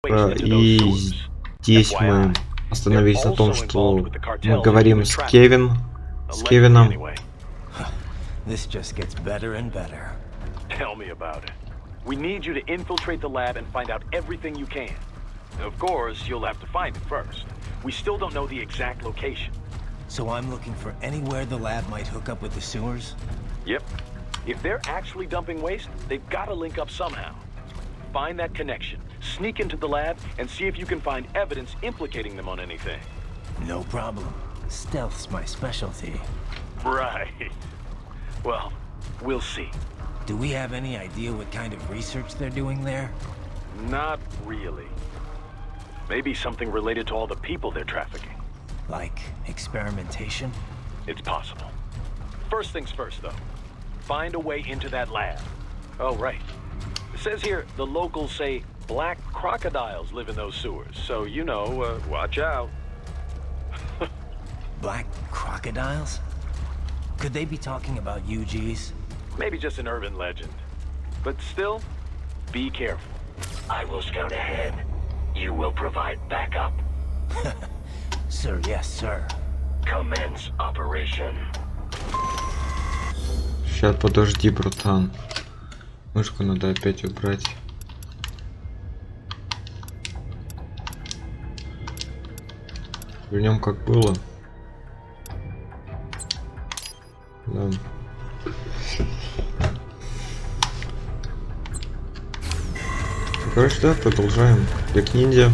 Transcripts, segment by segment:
И здесь мы остановились на том, что мы говорим с Кевином. This just gets better and better. Tell me about it. We need you to infiltrate the lab and find out everything you can. Of course, you'll have to find it first. We still don't know the exact location. So I'm looking for anywhere the lab might hook up with the sewers? Yep. If they're actually dumping waste, they've got to link up somehow. Find that connection, sneak into the lab, and see if you can find evidence implicating them on anything. No problem. Stealth's my specialty. Right. Well, we'll see. Do we have any idea what kind of research they're doing there? Not really. Maybe something related to all the people they're trafficking. Like experimentation? It's possible. First things first, though. Find a way into that lab. Oh, right. It says here the locals say black crocodiles live in those sewers, so you know, watch out. Black crocodiles? Could they be talking about UGs? Maybe just an urban legend. But still, be careful. I will scout ahead. You will provide backup. Sir, yes, sir. Commence operation. Сейчас, подожди, братан. Мышку надо опять убрать. Вернем как было. Да. Короче, да, продолжаем. Как ниндзя.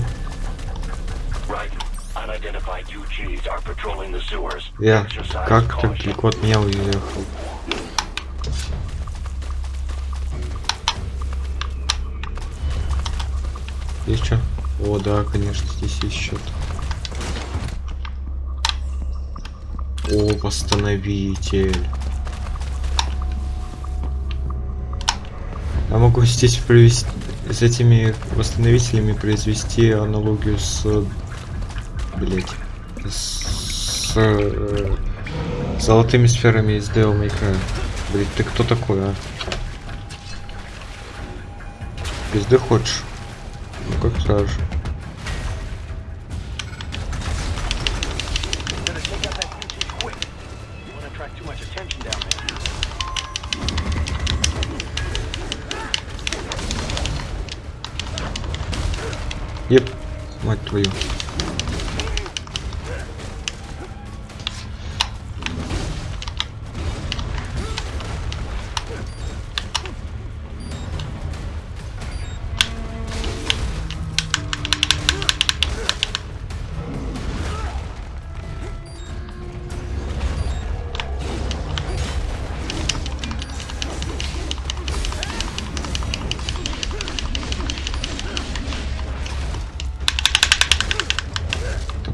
Я как так далеко от меня уехал. Есть что? О, да, конечно, здесь есть что-то. О, восстановитель. Я могу здесь провести с этими восстановителями произвести аналогию с, блять, с золотыми сферами из Devil May Cry. Блять, ты кто такой, а? Пизды хочешь? Ну как скажешь. Еп, мать твою.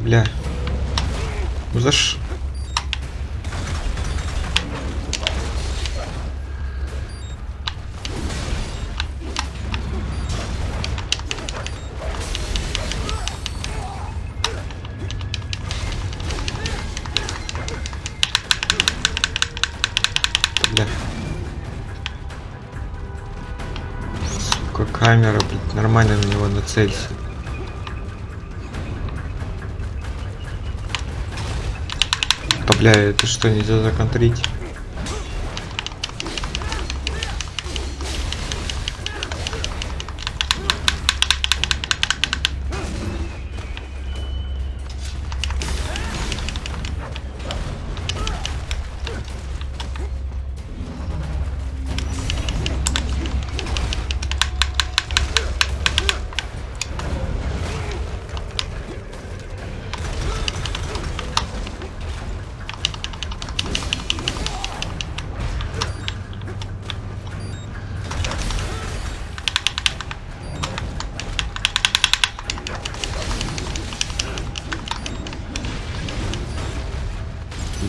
Бля. Ну за ш... Бля. Сука, камера, блядь, нормально на него нацелься. Бля, это что, нельзя законтрить?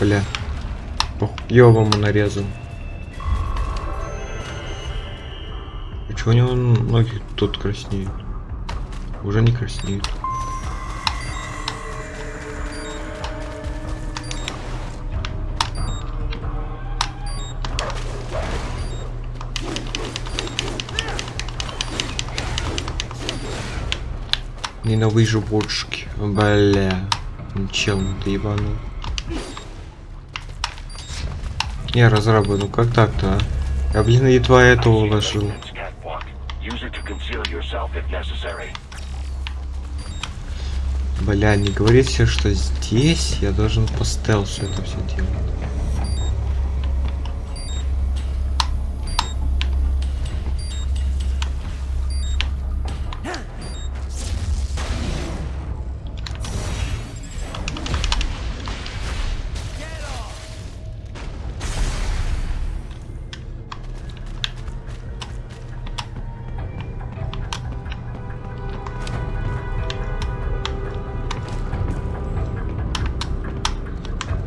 Бля, похуёвому нарезал. Почему у него ноги тут краснеют? Уже не краснеют. Ненавижу бочки. Бля. Ничем ты ебаный. Не, разрабы, ну как так-то, а? Я, блин, едва этого уложил. Бля, не говорите, что здесь я должен по стелсу это все делать.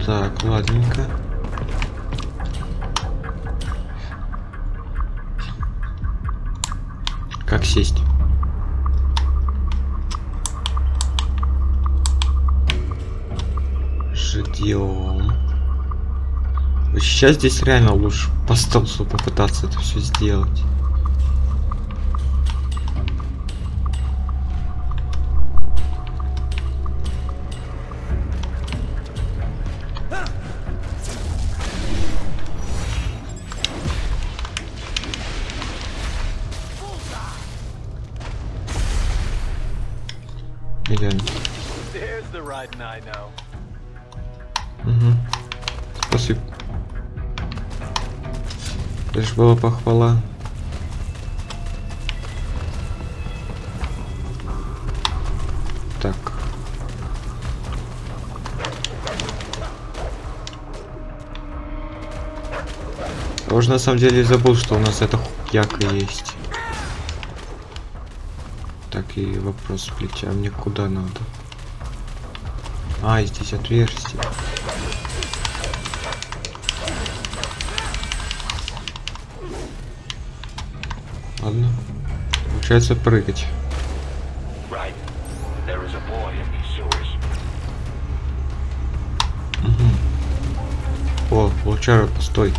Так, ладненько. Как сесть? Ждем. Сейчас здесь реально лучше по стелсу попытаться это все сделать. Угу. Спасибо. Это же была похвала. Так. Я уже на самом деле забыл, что у нас эта хуяка есть. Так, и вопрос, блять, а мне куда надо? А, здесь отверстие. Ладно. Получается прыгать. Угу. О, волчара, постой.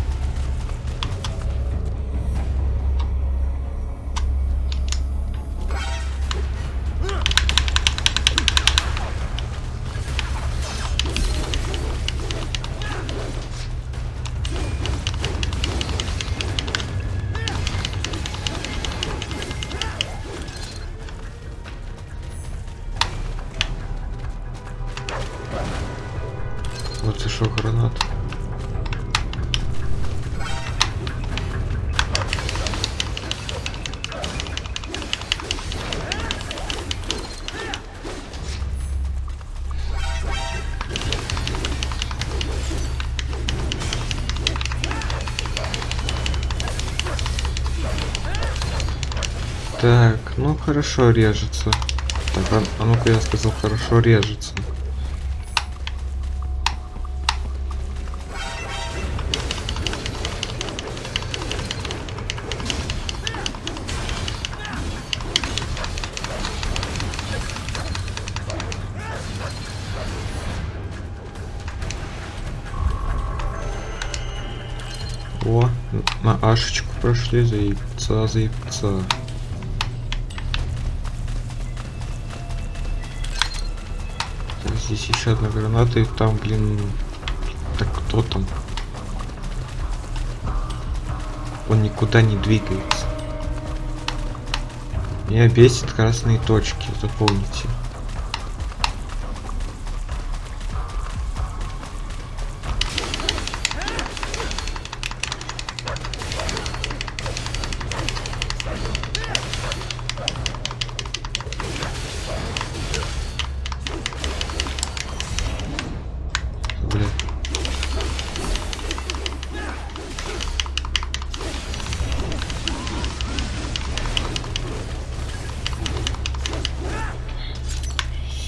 Вот и шо, гранат. Так, ну хорошо режется. Так, а ну-ка я сказал, хорошо режется. О, на ашечку прошли, заебца, заебца. Так, здесь еще одна граната, и там, блин, так кто там? Он никуда не двигается. Меня бесит красные точки, запомните.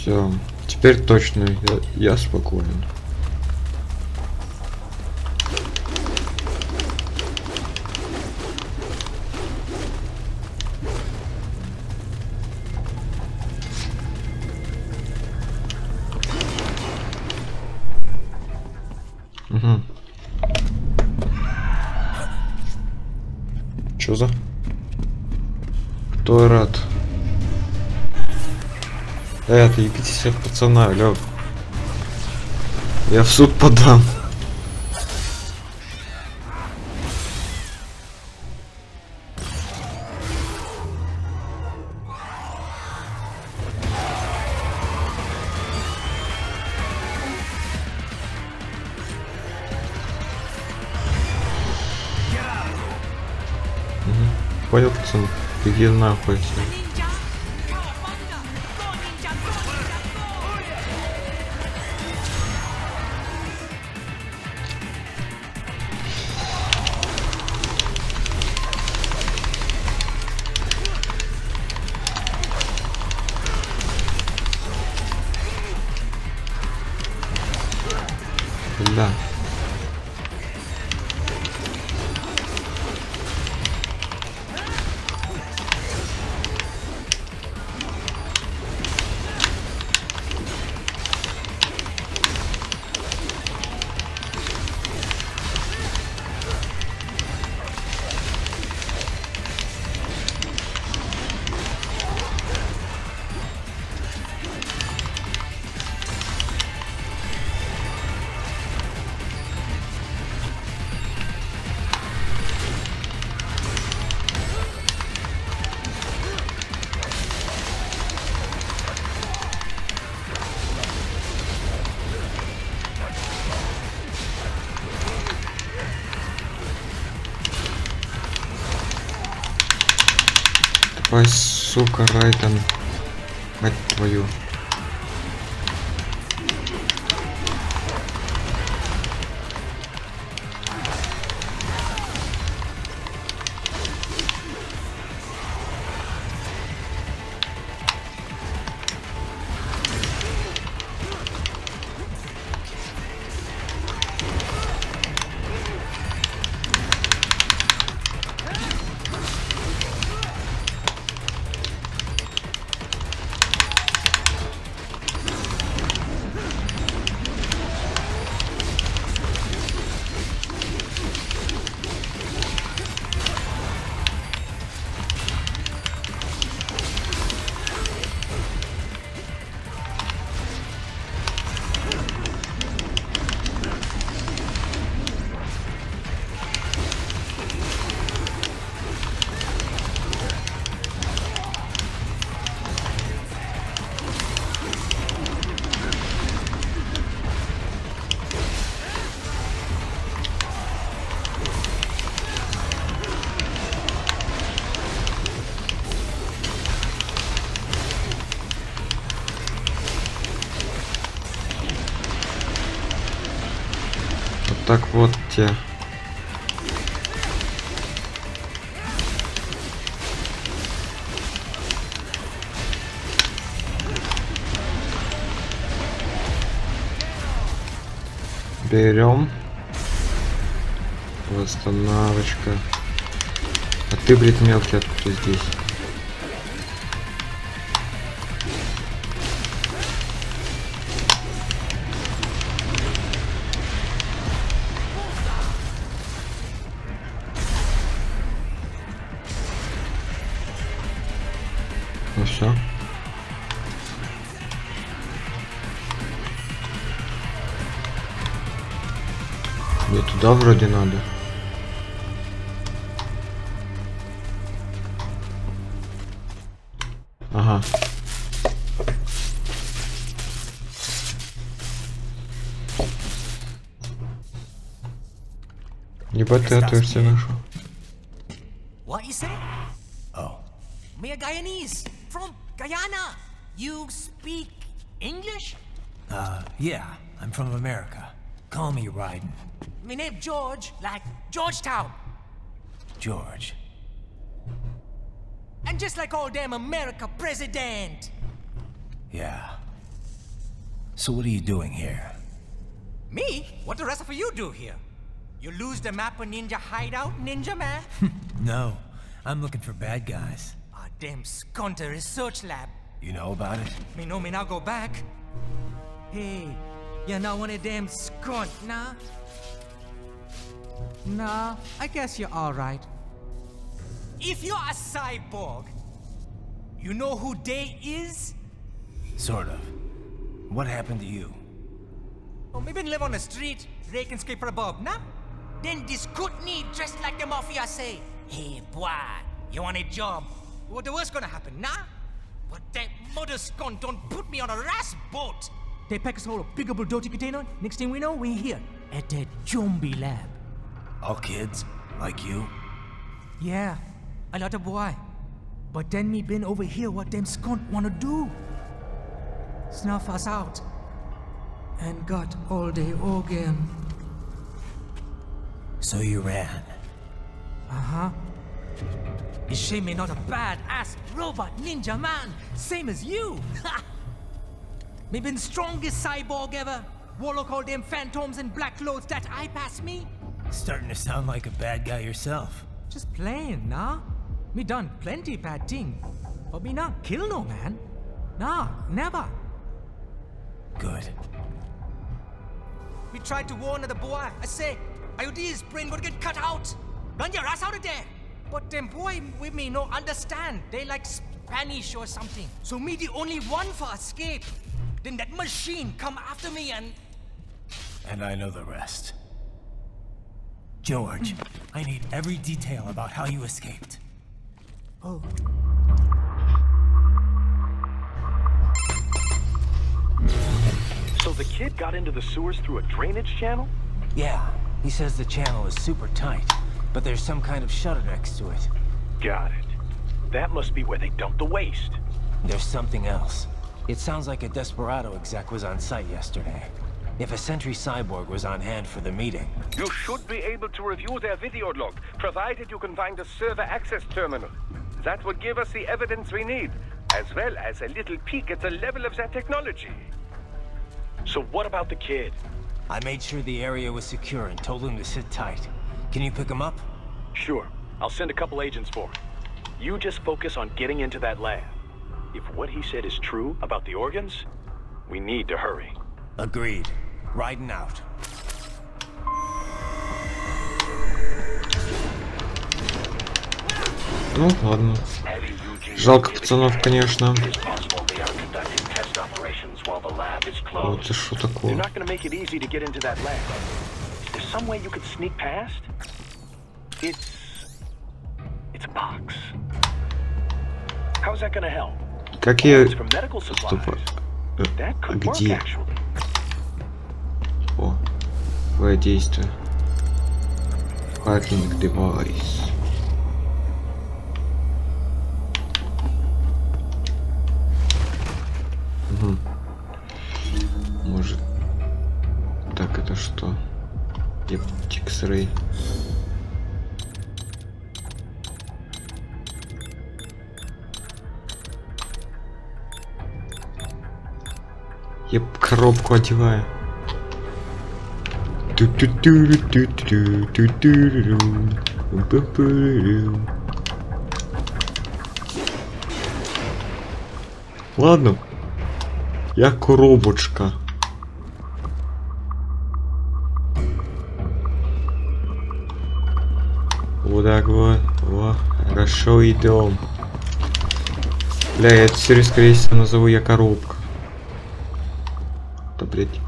Все, теперь точно я спокоен. Угу. Чё за? Кто рад? Отъебитесь от пацана, алё. Я в суд подам. Понял, пацан? Иди нахуй все. Да. Ой, сука, Райтон. Мать твою. Так вот те. Берем. Восстановочка. А ты, блядь, мелкий, откуда здесь? Ну все. Мне туда вроде надо. Ага. Ебать, ты отверстие нашел. What you say? Oh. Me a Guyanese from Guyana. You speak English? Yeah, I'm from America. Call me Ryden. Me name George, like Georgetown. George. And just like all damn America president. Yeah. So what are you doing here? Me? What the rest of you do here? You lose the map of Ninja Hideout, Ninja Man? No, I'm looking for bad guys. Ah, damn Skunter research lab. You know about it? Me know me now go back. Hey, you're not one of them skunt, nah? Nah, I guess you're alright. If you're a cyborg, you know who they is? Sort of. What happened to you? Oh, me been live on the street, rake and scrape for a bob, nah? Then this good need dressed like the mafia say, hey boy, you want a job? What the worst gonna happen, nah? But that mother scum don't put me on a ras boat. They pack us all a big old dirty container. Next thing we know, we're here at that zombie lab. All kids? Like you? Yeah, a lot of boy. But then me been over here what them skunt wanna do. Snuff us out. And got all the organ. So you ran. Uh-huh. You shame me not a bad-ass robot ninja man, same as you. Me been strongest cyborg ever. Warlock all them phantoms and black clothes that I pass me. Starting to sound like a bad guy yourself. Just playing, nah? Me done plenty bad thing. But me not kill no man. Nah, never. Good. We tried to warn the boy. I say, IOD's brain gonna get cut out. Run your ass out of there. But them boy with me no understand. They like Spanish or something. So me the only one for escape. Then that machine come after me and... And I know the rest. George, I need every detail about how you escaped. Oh. So the kid got into the sewers through a drainage channel? Yeah, he says the channel is super tight, but there's some kind of shutter next to it. Got it. That must be where they dumped the waste. There's something else. It sounds like a Desperado exec was on site yesterday. If a Sentry Cyborg was on hand for the meeting. You should be able to review their video log, provided you can find a server access terminal. That would give us the evidence we need, as well as a little peek at the level of their technology. So what about the kid? I made sure the area was secure and told him to sit tight. Can you pick him up? Sure. I'll send a couple agents for him. You just focus on getting into that lab. If what he said is true about the organs, we need to hurry. Agreed. Riding out. Ну ладно. Жалко пацанов, конечно. Вот это что такое? They're not going to make it easy to get into that lab. Is there some way you could sneak past? It's a box. How's that going to help? Какие... It's from medical supplies. That could work, Где? actually. О, твое действие. Hacking device. Угу. Может. Так, это что? X-ray. Я коробку одеваю. Ладно. Я коробочка. Вот так вот. О, хорошо идем. Бля, я эту серию, скорее всего, назову я коробка. Да, блядь.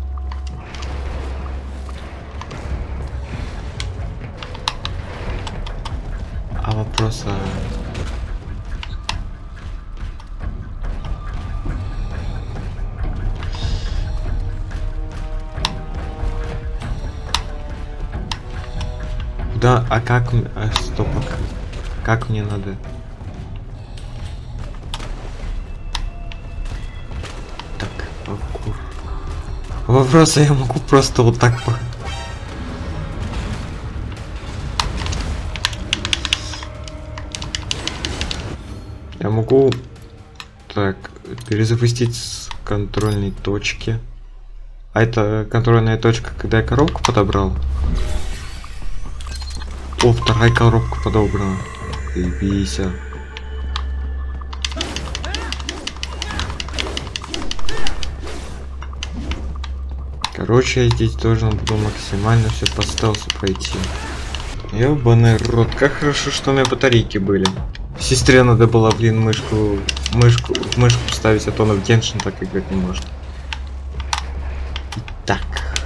А вопрос, да, а как... стоп, как мне надо? Так, вопрос, я могу просто вот так по... Я могу так перезапустить с контрольной точки. А это контрольная точка, когда я коробку подобрал. О, вторая коробка подобрана. Бейся. Короче, я здесь должен буду максимально все по стелсу пройти. Ёбаный рот, как хорошо, что у меня батарейки были. Сестре надо было, блин, мышку ставить, а то она в Геншин так играть не может. Итак.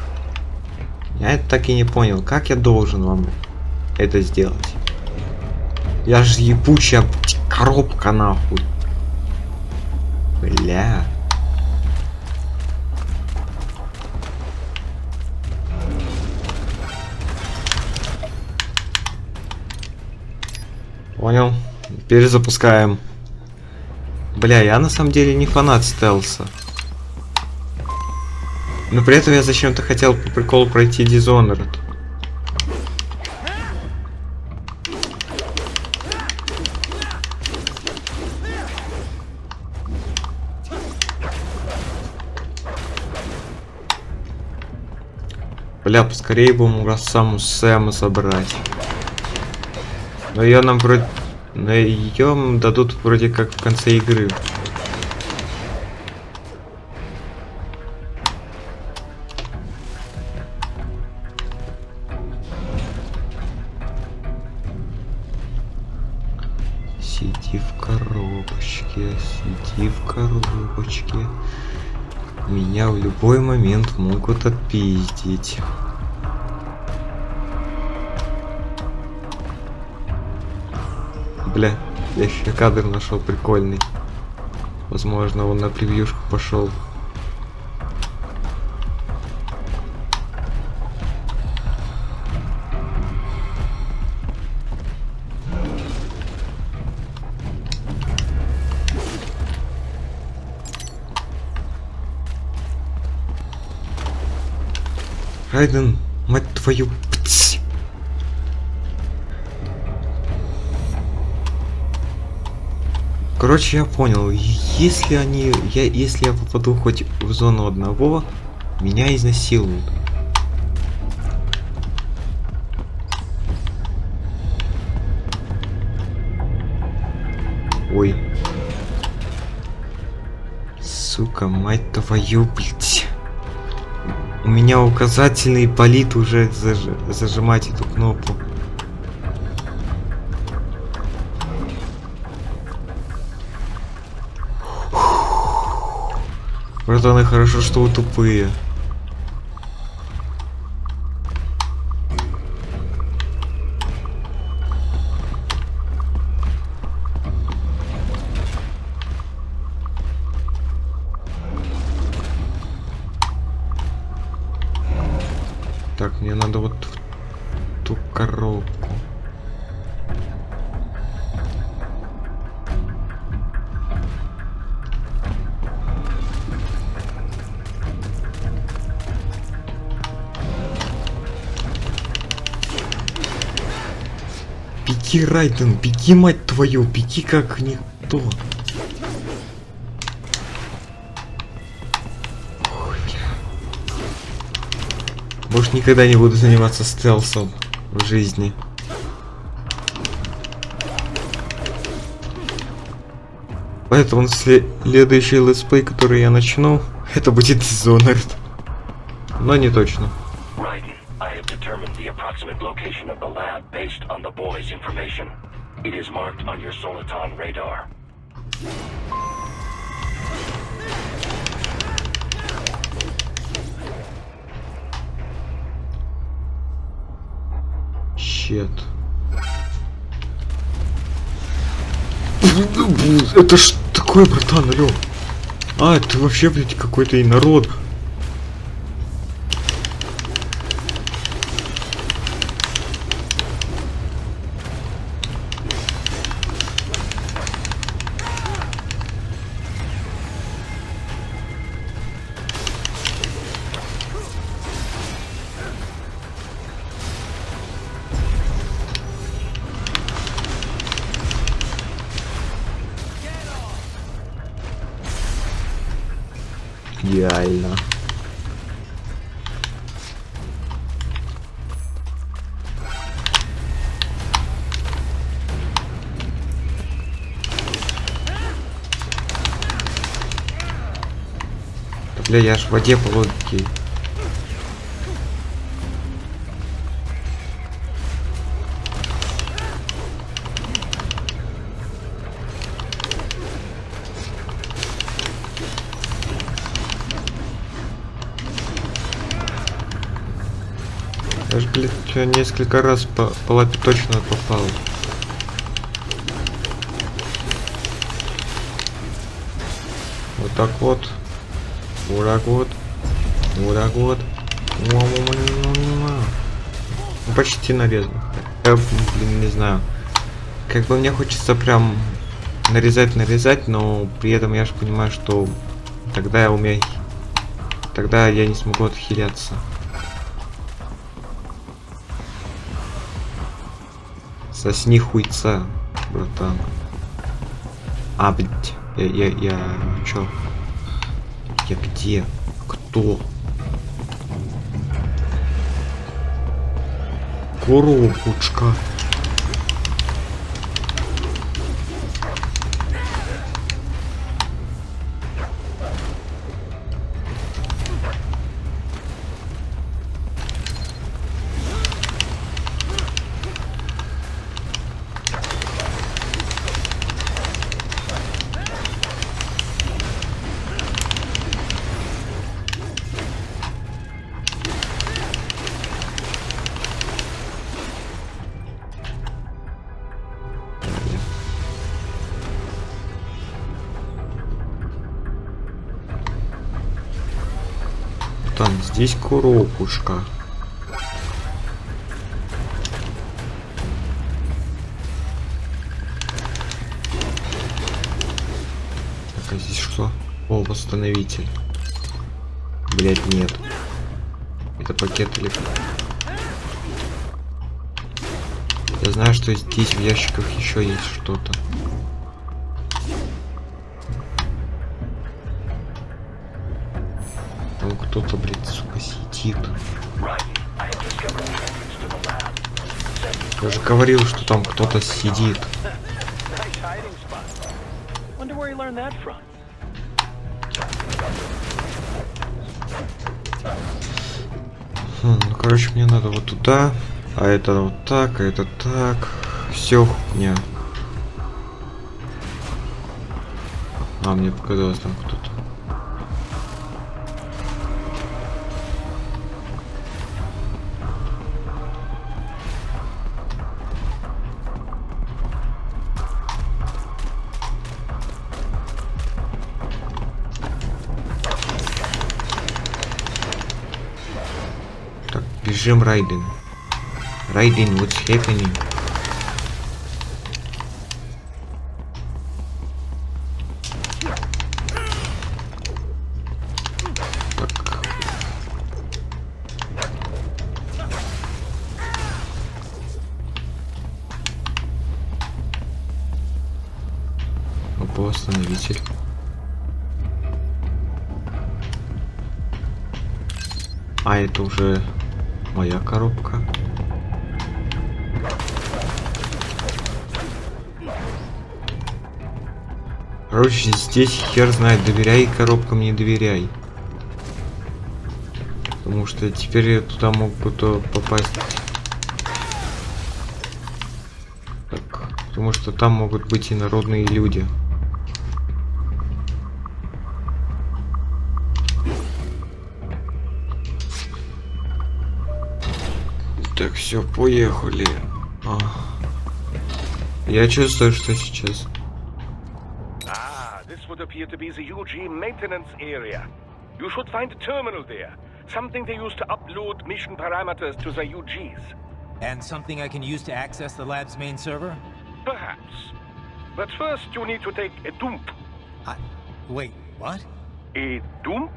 Я это так и не понял, как я должен вам это сделать. Я же ебучая коробка, нахуй. Бля. Понял. Перезапускаем. Бля, я на самом деле не фанат стелса. Но при этом я зачем-то хотел по приколу пройти Dishonored. Бля, поскорее бы ему саму Сэма собрать. Но ее нам вроде... Но ее дадут вроде как в конце игры. Сиди в коробочке, сиди в коробочке. Меня в любой момент могут отпиздить. Бля, я еще кадр нашел прикольный. Возможно, он на превьюшку пошел. Райден, мать твою... Короче, я понял, если я попаду хоть в зону одного, меня изнасилуют. Ой. Сука, мать твою, блядь. У меня указательный болит уже зажимать эту кнопку. Братаны, хорошо, что вы тупые. Так, мне надо вот в ту коробку. Беги, Райден, беги, мать твою, беги как никто. Ой, может, никогда не буду заниматься стелсом в жизни. Поэтому следующий летсплей, который я начну, это будет Dishonored. Но не точно. Approximate location of the lab based on the boy's information. It is marked on your Soliton radar. Щет. Это ж такое, братан, алё. А, это вообще, блядь, какой-то инород. Идеально. Бля, я ж в воде по логике. Даже, блядь, я несколько раз по лапе точно попал. Вот так вот. Вот так вот. Вот так вот. Ну, почти нарезал. Я, блин, не знаю. Как бы мне хочется прям нарезать, но при этом я же понимаю, что тогда я умею. Тогда я не смогу отхиляться. Сосни хуйца, братан. А, блядь. Я чё? Я где? Кто? Коробочка. Там здесь коробушка. Так, а здесь что? О, восстановитель. Блять, нет. Это пакет или... Я знаю, что здесь в ящиках еще есть что-то. Там кто-то, блядь, сука, сидит. Я же говорил, что там кто-то сидит. Ну, короче, мне надо вот туда, а это вот так, а это так. Все хуйня. А, мне показалось, там кто-то. Бежим, Райден. Райден, what's happening? Так. Опа, остановитель. А это уже моя коробка. Короче, здесь хер знает, доверяй коробкам, не доверяй. Потому что теперь я туда мог бы попасть. Так, потому что там могут быть инородные люди. Так, все, поехали. Я чувствую, что сейчас. This would appear to be the UG maintenance area. You should find a terminal there. Something they use to upload mission parameters to the UGs. And something I can use to access the lab's main server? Perhaps. But first you need to take a dump. Wait, what? A dump?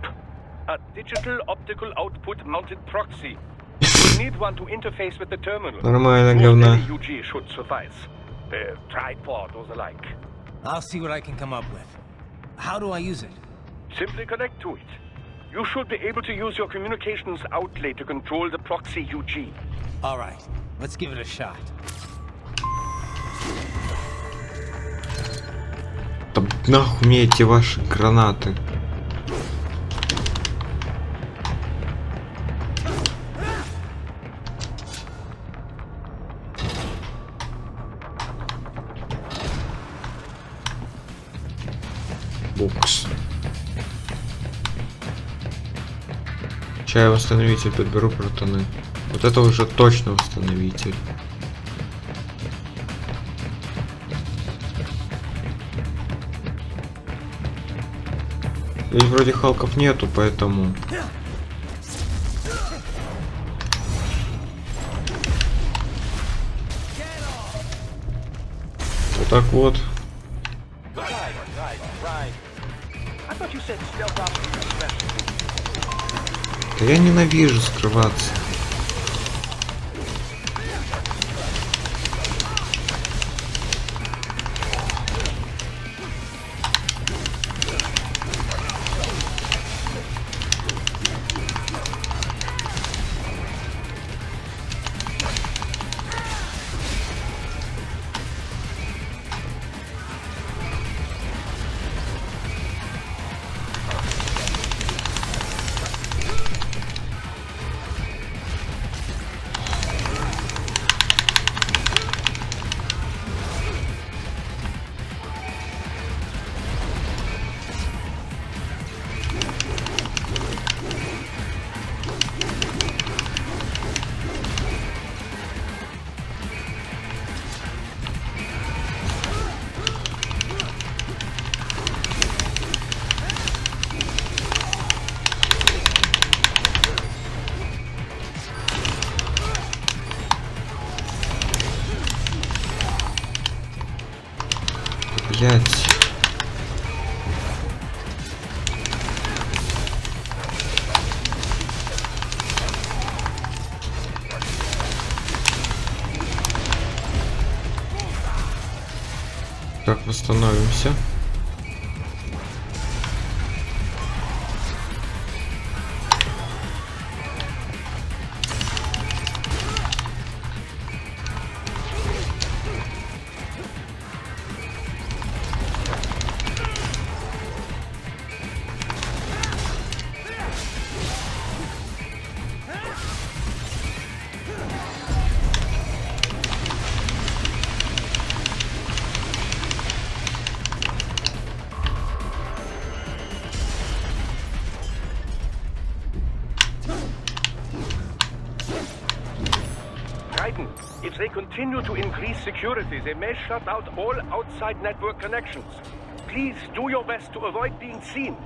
A digital optical output mounted proxy. You need one to interface with the terminal. Нормально, говна. Any UG should suffice. A tripod or the like. I'll see what I can come up with. How do I use it? Simply connect to it. You should be able to use your communications outlet to control the proxy UG. Alright, let's give it a shot. Да нахуй мне эти ваши гранаты. Бокс. Чай восстановитель подберу, братаны. Вот это уже точно восстановитель. Здесь вроде халков нету, поэтому... Вот так вот. Да я ненавижу скрываться. Блять. Так, восстановимся. If they continue to increase security, they may shut out all outside network connections. Please do your best to avoid being seen.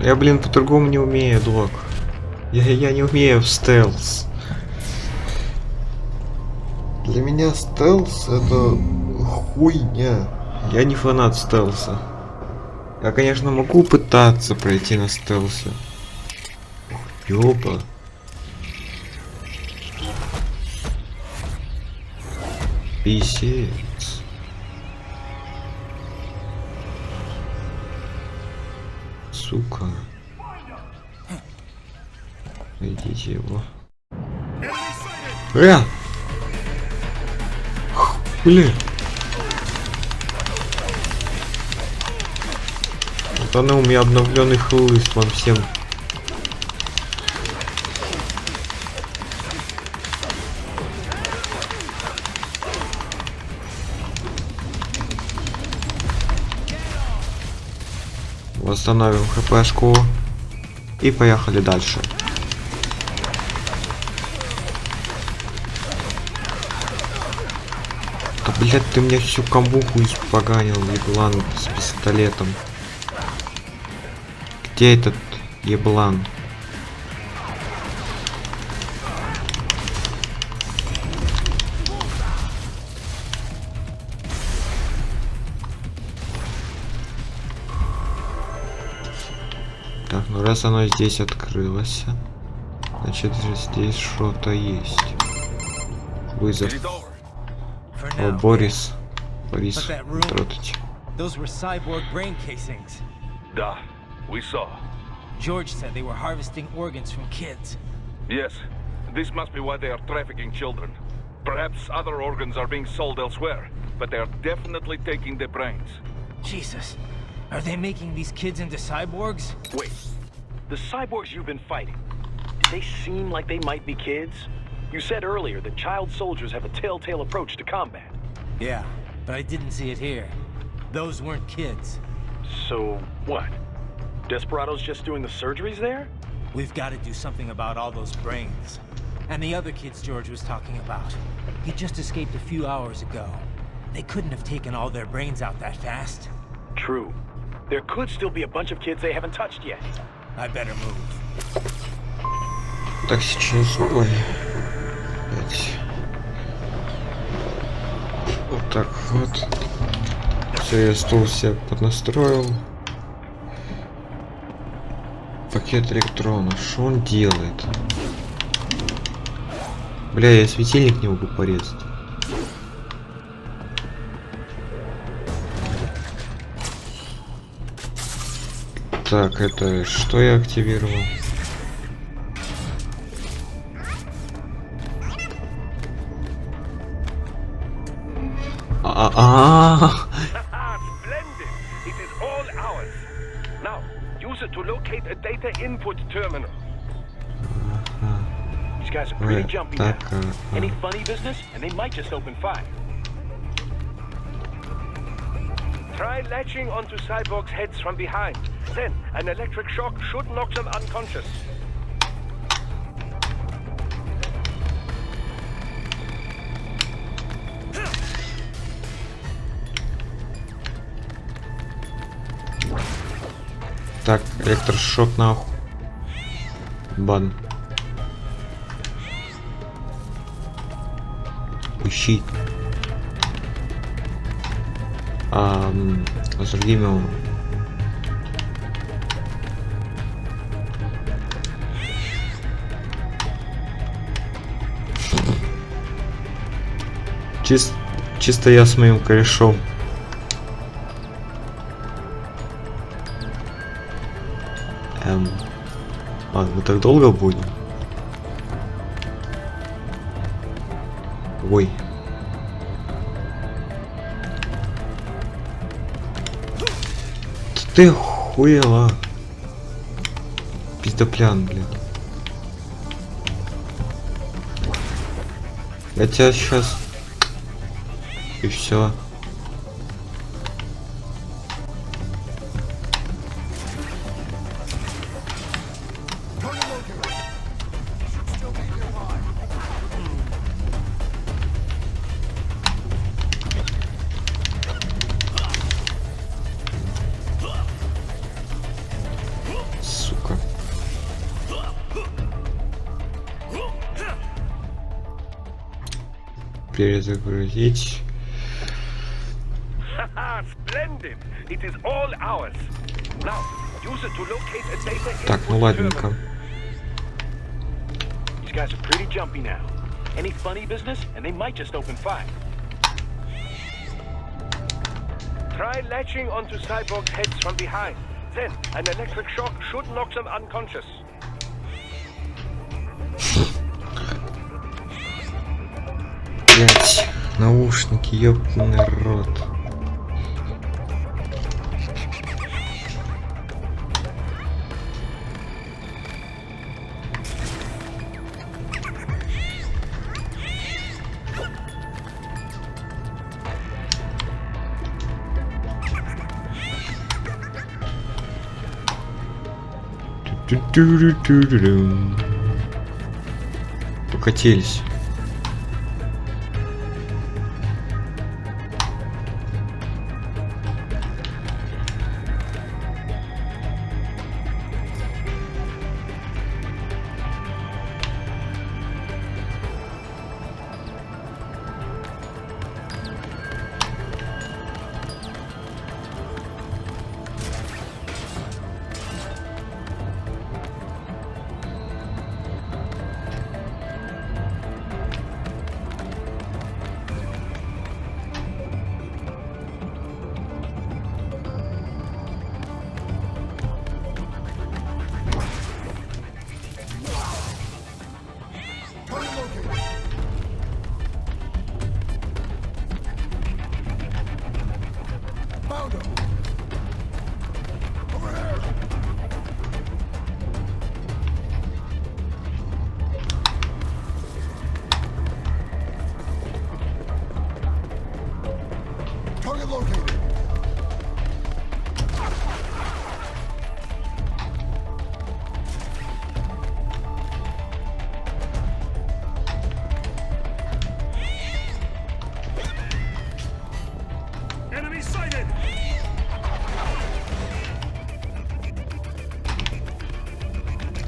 Я, блин, по-другому не умею, док. Я не умею в стелс. Для меня стелс это хуйня. Я не фанат стелса. Я, конечно, могу пытаться пройти на стелсе. Ёпа. Писец. Сука. Найдите его. Блин. Пацаны, у меня обновленный хлыст вам всем. Восстановим хпшку и поехали дальше. Да, блядь, ты мне всю камбуху испоганил, еблан, с пистолетом. Где этот еблан? Так, ну раз оно здесь открылось, значит же здесь что-то есть. Вызов. О, Борис. Здравствуйте. Those were cyborg brain casings. Da, we saw. George said they were harvesting organs from kids. Yes, this must be why they are trafficking children. Perhaps other organs are being sold elsewhere, but they are definitely taking the brains. Jesus, are they making these kids into cyborgs? Wait, the cyborgs you've been fighting, they seem like they might be kids? You said earlier that child soldiers have a telltale approach to combat. Yeah, but I didn't see it here. Those weren't kids. So, what? Desperados just doing the surgeries there? We've got to do something about all those brains. And the other kids George was talking about. He just escaped a few hours ago. They couldn't have taken all their brains out that fast. True. There could still be a bunch of kids they haven't touched yet. I better move. Так, сейчас, ой, опять. Вот так вот. Все, я стол себе поднастроил. Пакет электронов. Что он делает? Бля, я светильник не могу порезать. Так, это что я активировал? Splendid! It is all ours. Now, use it to locate a data input terminal. These guys are pretty jumpy now. Так, Any funny business, and they might just open fire. Try latching onto cyborgs' heads from behind. Then, an electric shock should knock them unconscious. Так, электрошок нахуй. Бан. Щит. С другими. Чисто я с моим корешом. Мы так долго будем? Ой. Ты хуела. Пиздоплян, блин. Я тебя сейчас... И все. Сука. Перезагрузить. Splendid! It is all ours. Now, use it to locate a data Так, ну input ладненько. terminal. These guys are pretty jumpy now. Any funny business, and they might just open fire. Try latching onto cyborgs' heads from behind. Then, an electric shock should knock them unconscious. Блять, наушники, ёбаный рот. Покатились.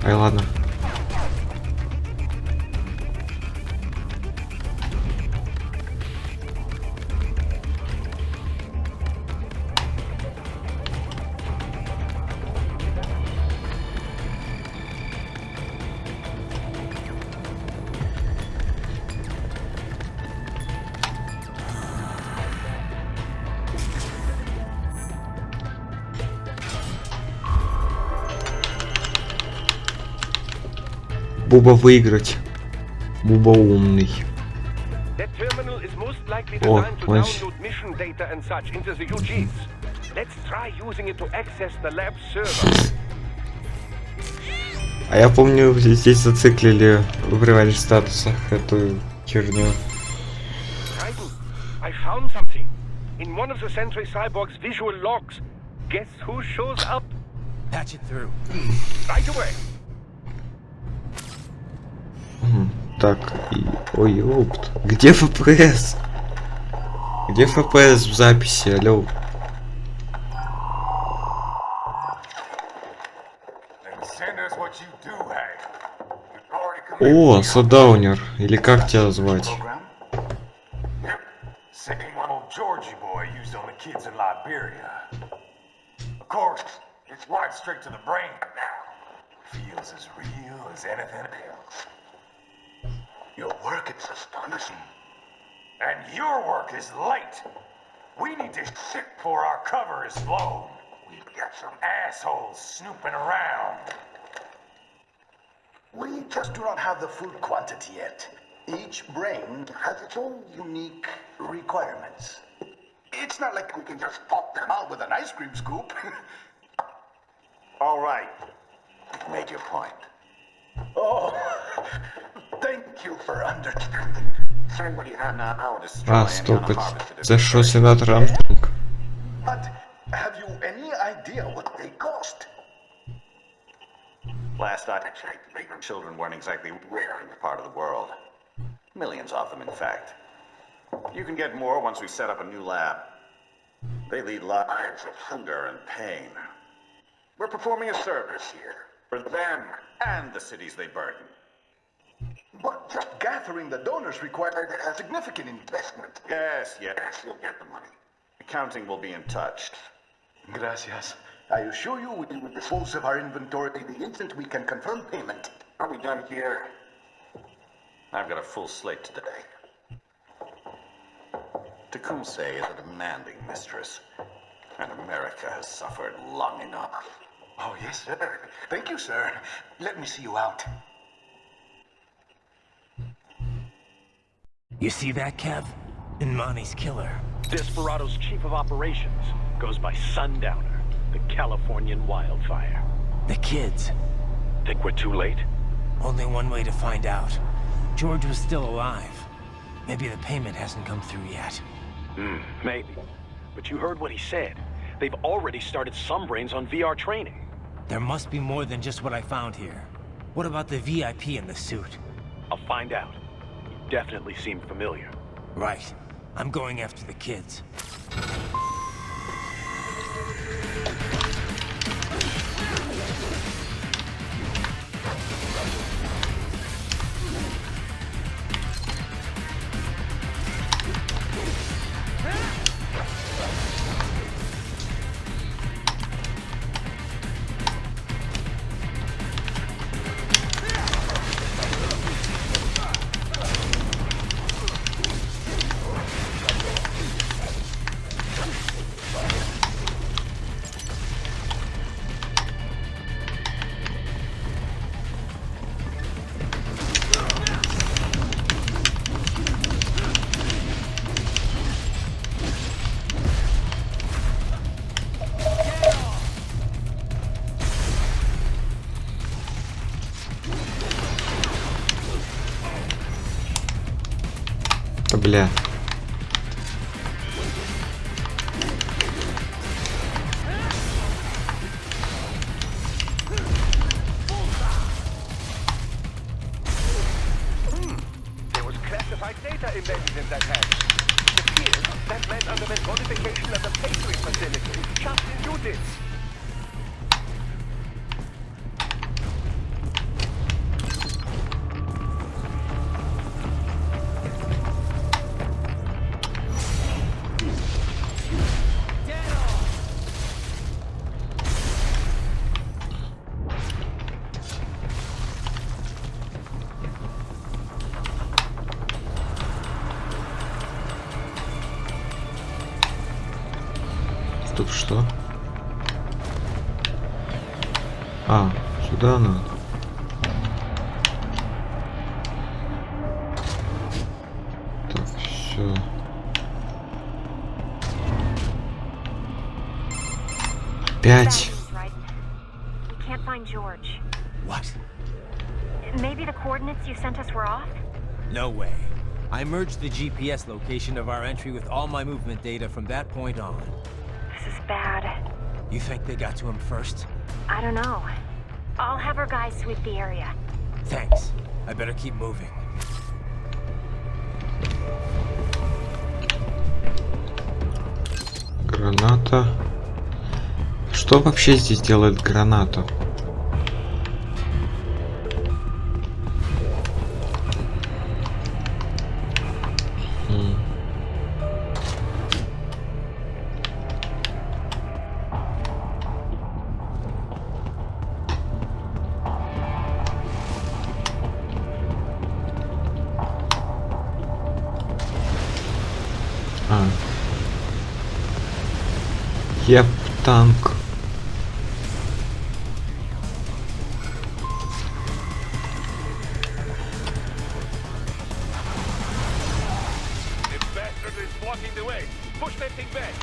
Ай, ладно. Буба выиграть. Буба умный. That terminal is most likely Oh, designed to nice. download mission data and such into the UGs. Let's try using it to access the lab server. А я помню, здесь зациклили в реванш статусах эту херню. Titan, I found something. In one of the Sentry Cyborg's visual logs. Guess who shows up? Patch it through. Right away. Так, и... Ой, ёпт. Где FPS? Где FPS в записи, алло? О, Содаунер. Или как тебя звать? Second one old Georgie boy used on the kids in Liberia. Of course, it's right straight to the brain now. Feels as real as anything else. Your work is astonishing. And your work is late. We need to ship before our cover is blown. We've got some assholes snooping around. We just do not have the full quantity yet. Each brain has its own unique requirements. It's not like we can just pop them out with an ice cream scoop. All right. You've made your point. Oh, thank you for understanding. А, стоп, это что, сенатор Армстронг? But have you any idea what they cost? Last I checked, children weren't exactly rare in this part of the world. Millions of them, in fact. You can get more once we set up a new lab. They lead lives of hunger and pain. We're performing a service here for them and the cities they burden. But just gathering the donors required a significant investment. Yes, you'll get the money. Accounting will be in touch. Gracias. I assure you we will dispose of our inventory the instant we can confirm payment. Are we done here? I've got a full slate today. Tecumseh is a demanding mistress, and America has suffered long enough. Oh, yes, sir. Thank you, sir. Let me see you out. You see that, Kev? Imani's killer. Desperado's chief of operations goes by Sundowner, the Californian wildfire. The kids. Think we're too late? Only one way to find out. George was still alive. Maybe the payment hasn't come through yet. Maybe. But you heard what he said. They've already started some brains on VR training. There must be more than just what I found here. What about the VIP in the suit? I'll find out. He definitely seemed familiar. Right. I'm going after the kids. Бля. There was classified data embedded in that hash. It appears that man underwent modification at the Patriot facility, just in units. тут что? А, сюда надо. Так, все. Пять. We can't find George. What? Maybe the coordinates you sent us were off? No way. I merged the GPS location of our entry with all my movement data from that point on. This is bad. You think they got to him first? I don't know. I'll have our guys sweep the area. Thanks. I better keep moving. Граната. Что вообще здесь делает граната? Я танк. This bastard is blocking the way. Push that thing back.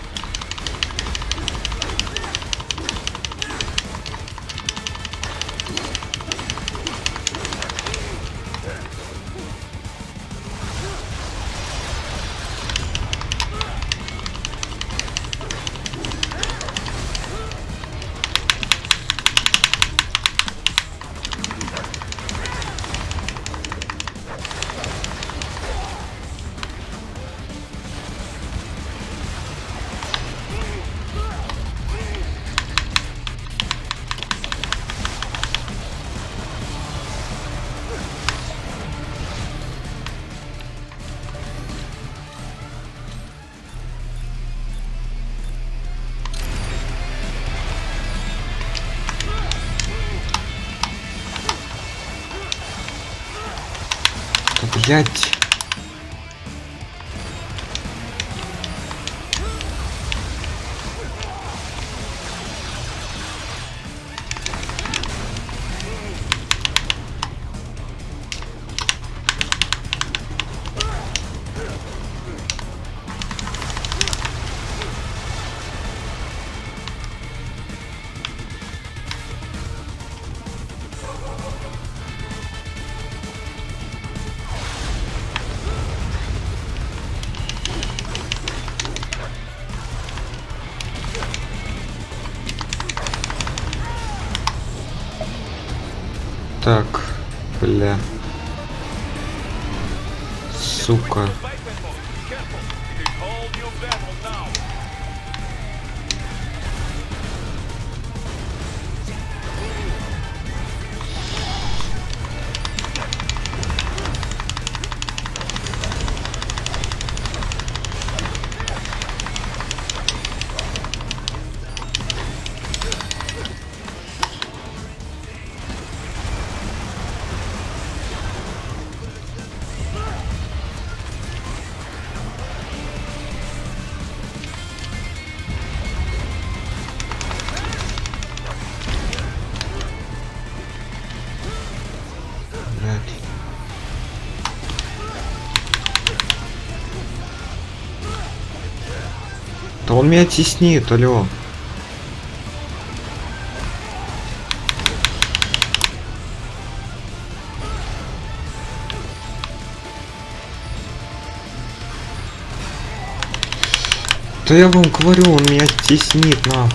Блять. Так, бля. Сука. Да он меня теснит, алло. Да я вам говорю, он меня теснит нахуй.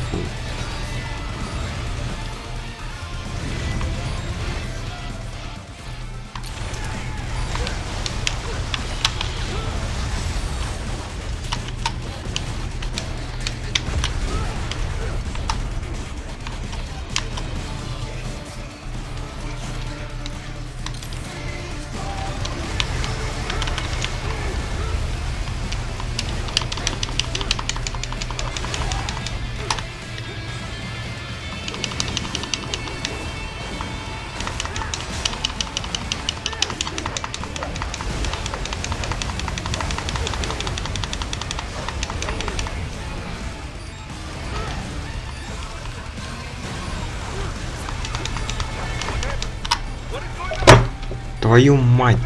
Твою мать.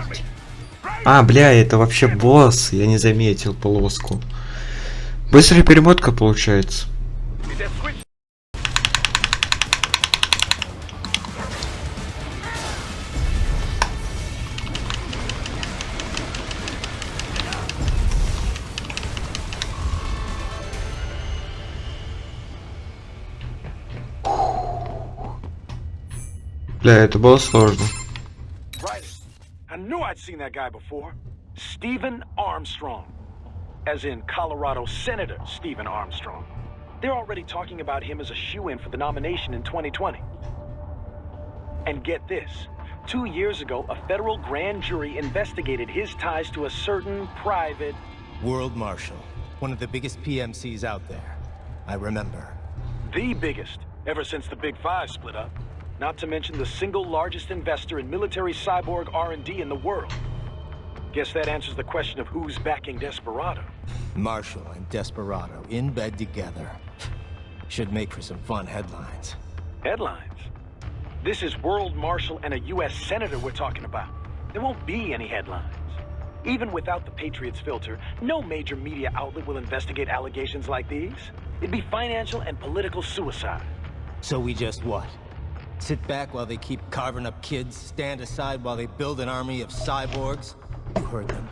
А, бля, это вообще босс. Я не заметил полоску. Быстрая перемотка получается. Бля, это было сложно. Right. I knew I'd seen that guy before. Stephen Armstrong. As in Colorado Senator Stephen Armstrong. They're already talking about him as a shoo-in for the nomination in 2020. And get this. 2 years ago, a federal grand jury investigated his ties to a certain private... World Marshal. One of the biggest PMCs out there. I remember. The biggest, ever since the Big Five split up. Not to mention the single largest investor in military cyborg R&D in the world. Guess that answers the question of who's backing Desperado. Marshall and Desperado in bed together. Should make for some fun headlines. Headlines? This is World Marshal and a U.S. Senator we're talking about. There won't be any headlines. Even without the Patriots filter, no major media outlet will investigate allegations like these. It'd be financial and political suicide. So we just what? Sit back while they keep carving up kids, stand aside while they build an army of cyborgs? You heard them.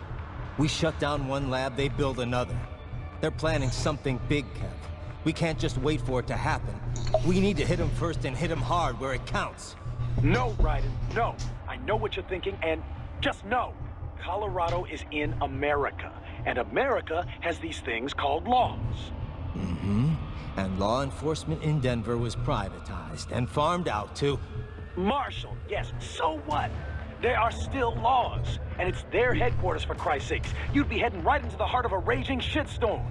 We shut down one lab, they build another. They're planning something big, Kev. We can't just wait for it to happen. We need to hit them first and hit them hard where it counts. No, Raiden, no. I know what you're thinking, and just know. Colorado is in America, and America has these things called laws. Mm-hmm. And law enforcement in Denver was privatized and farmed out to... Marshall, yes, so what? There are still laws, and it's their headquarters, for Christ's sakes. You'd be heading right into the heart of a raging shitstorm.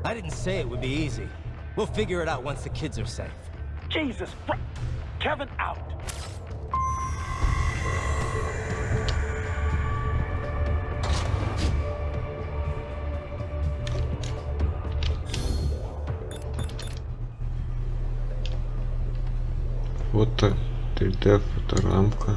I didn't say it would be easy. We'll figure it out once the kids are safe. Jesus, Kevin out. Фото, 3D, фоторамка.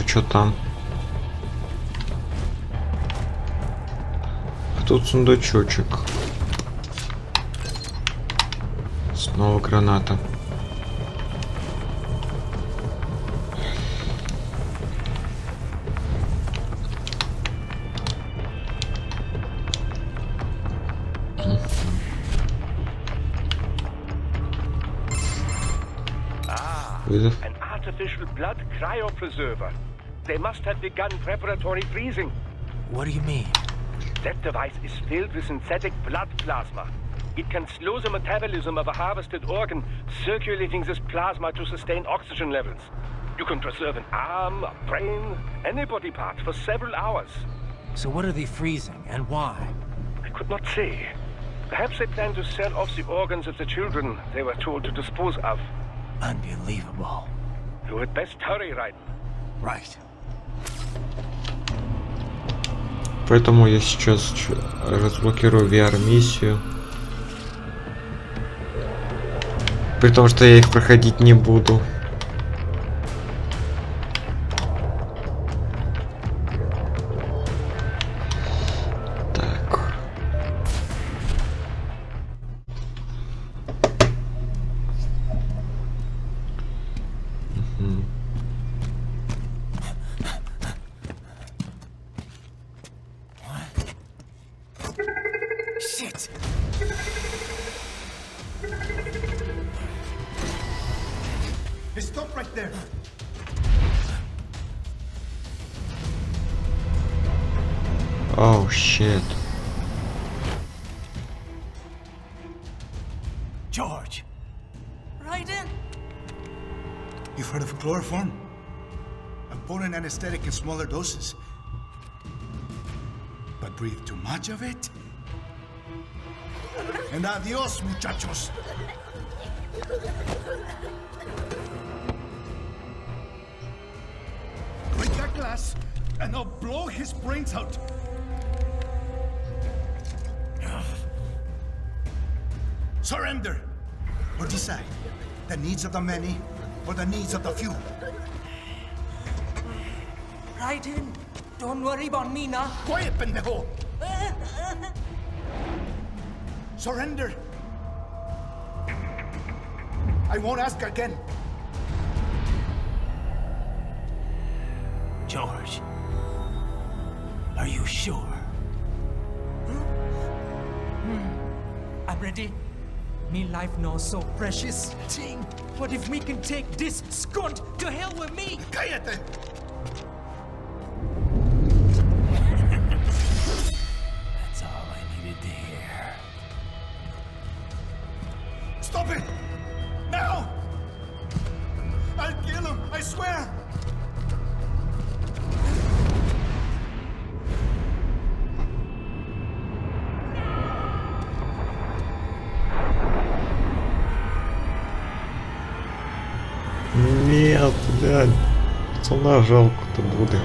Что там? А тут сундучочек. Снова граната. Вызов. An artificial blood cryopreserver. They must have begun preparatory freezing. What do you mean? That device is filled with synthetic blood plasma. It can slow the metabolism of a harvested organ, circulating this plasma to sustain oxygen levels. You can preserve an arm, a brain, any body part for several hours. So what are they freezing, and why? I could not say. Perhaps they plan to sell off the organs of the children they were told to dispose of. Unbelievable. You had best hurry, Raiden. Right. Поэтому я сейчас разблокирую VR-миссию. При том, что я их проходить не буду. Так. there. Oh shit. George, Raiden! you've heard of chloroform? A potent anesthetic in smaller doses. But breathe too much of it? And adios, muchachos. Break that glass, and I'll blow his brains out. Surrender, or decide the needs of the many or the needs of the few. Raiden, don't worry about me now. Quiet, pendejo! Surrender. I won't ask again. George, are you sure? I'm ready. Me life now so precious. Ting, what if we can take this skunt to hell with me? Cállate! That's all I needed to hear. Stop it! Now! I'll kill him, I swear! Нет, блядь. Пацана жалко-то будет.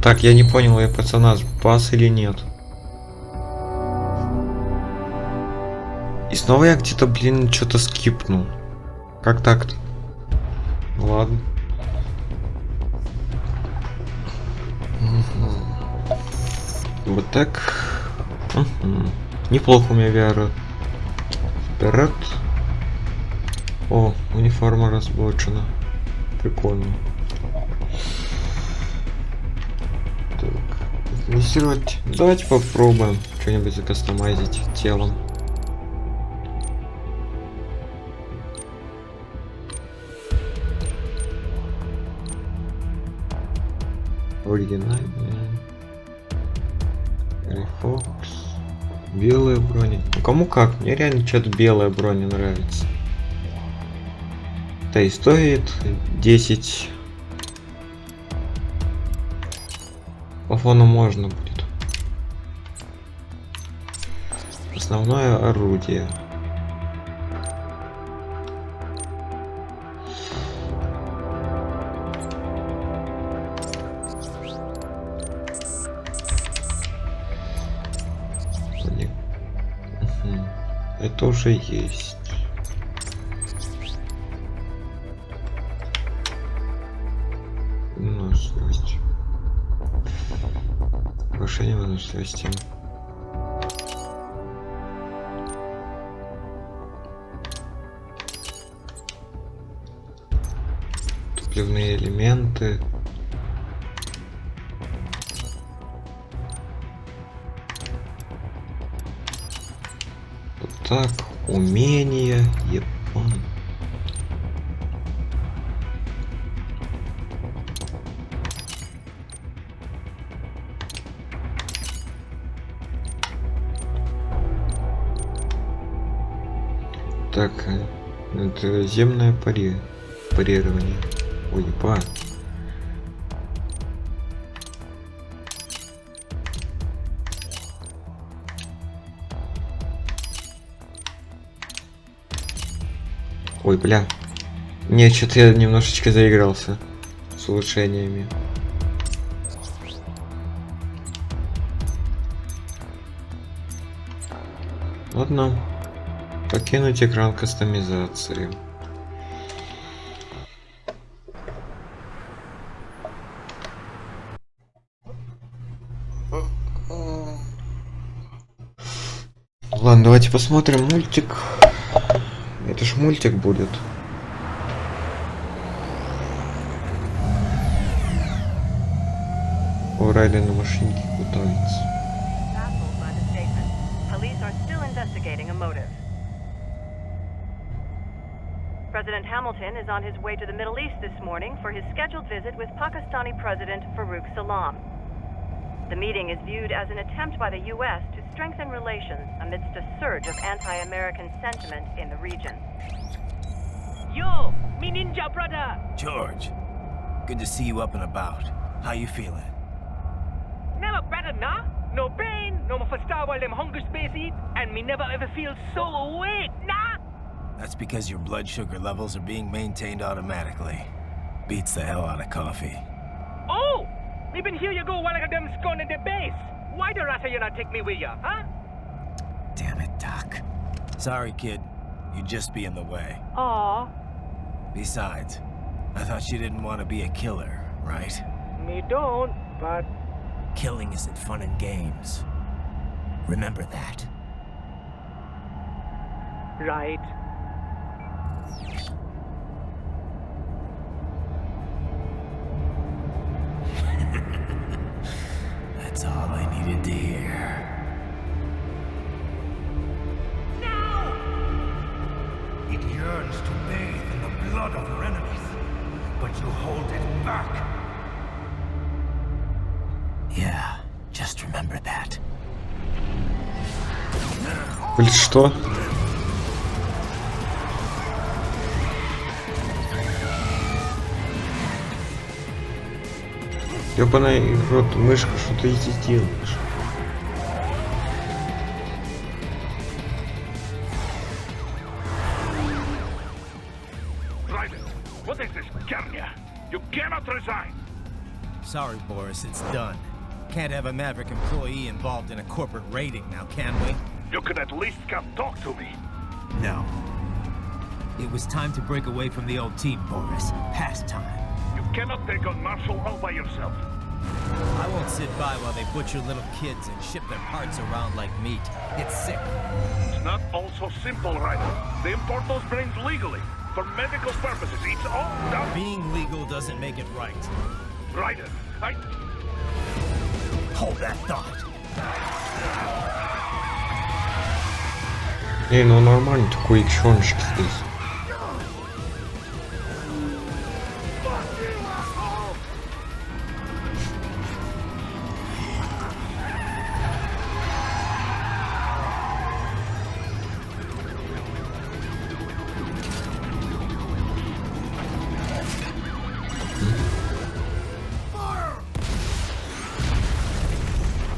Так, я не понял, я пацана спас или нет. И снова я где-то, блин, что-то скипнул. Как так-то? Ладно. Вот так. Неплохо у меня VR. Вперед. О, униформа разбочена. Прикольно. Так. Кастомизировать. Давайте попробуем что-нибудь закастомизить телом. Оригинальная. Рефокс. Белая броня. Ну кому как? Мне реально что-то белая броня нравится. Да и стоит 10. По фону можно будет. Основное орудие. Это уже есть. Выносливость. Повышение выносливости. Топливные элементы. Так, умения, Япон. Так, это земное парирование. Ой, ебать. Ой, бля. Не, что-то я немножечко заигрался с улучшениями. Ладно. Покинуть экран кастомизации. Ладно. Ладно, давайте посмотрим мультик. Это ж мультик будет. О, Райли на машинке катается. Baffled by the statement, police are still investigating a motive. President Hamilton is on his way to the Middle East this morning for his scheduled visit with Pakistani President Farouk Salam. The meeting is viewed as an attempt by the U.S. to strengthen relations amidst a surge of anti-American sentiment in the region. Yo, me ninja brother! George, good to see you up and about. How you feeling? Never better, nah? No pain, no more for star while them hunger space eat, and me never ever feel so awake, nah? That's because your blood sugar levels are being maintained automatically. Beats the hell out of coffee. Oh! Me been here you go while I got them scone in the base. Why the rat you not take me with ya, huh? Damn it, Doc. Sorry, kid. You'd just be in the way. Aw. Besides, I thought you didn't want to be a killer, right? Me don't, but... Killing isn't fun and games. Remember that. Right. That's all I needed to hear. It yearns to bathe in the blood of your enemies, but you hold it back. Yeah, just remember that. Блин, что? Ёбаный рот, мышка, что ты здесь делаешь? What is this, Kenya? You cannot resign. Sorry, Boris, it's done. Can't have a Maverick employee involved in a corporate raiding now, can we? You could at least come talk to me. No. It was time to break away from the old team, Boris. Past time. You cannot take on Marshall all by yourself. I won't sit by while they butcher little kids and ship their parts around like meat. It's sick. It's not all so simple, Ryder. They import those brains legally. For medical purposes, it's all done. Being legal doesn't make it right. Ryder, Hold that thought. Эй, ну нормально, такой экшончик здесь.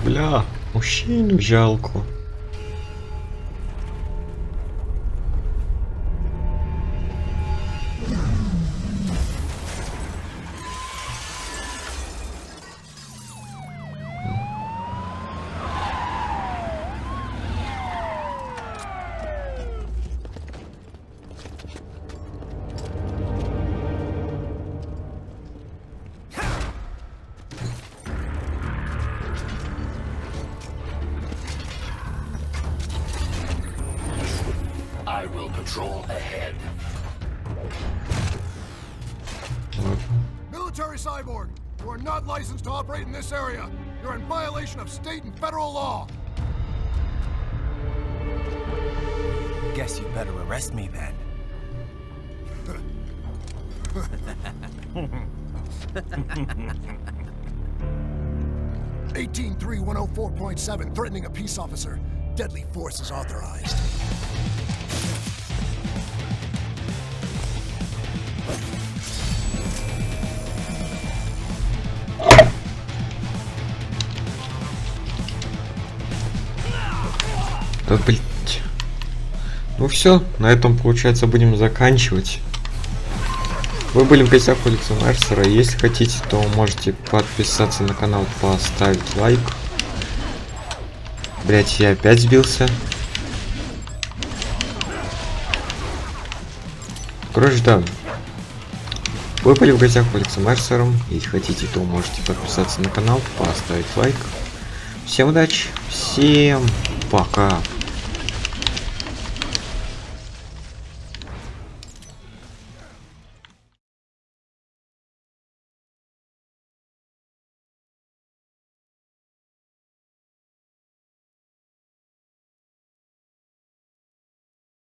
Бля, мужчину жалко. I will patrol ahead. Military cyborg, you are not licensed to operate in this area. You're in violation of state and federal law. Guess you better arrest me then. 183-104.7, threatening a peace officer. Deadly force is authorized. Да, блять. Ну все, на этом, получается, будем заканчивать. Вы были в гостях у Алекса Мерсера. Если хотите, то можете подписаться на канал, поставить лайк. Блять, я опять сбился. Короче, да. Вы были в гостях у Алекса Мерсера. Если хотите, то можете подписаться на канал, поставить лайк. Всем удачи, всем пока.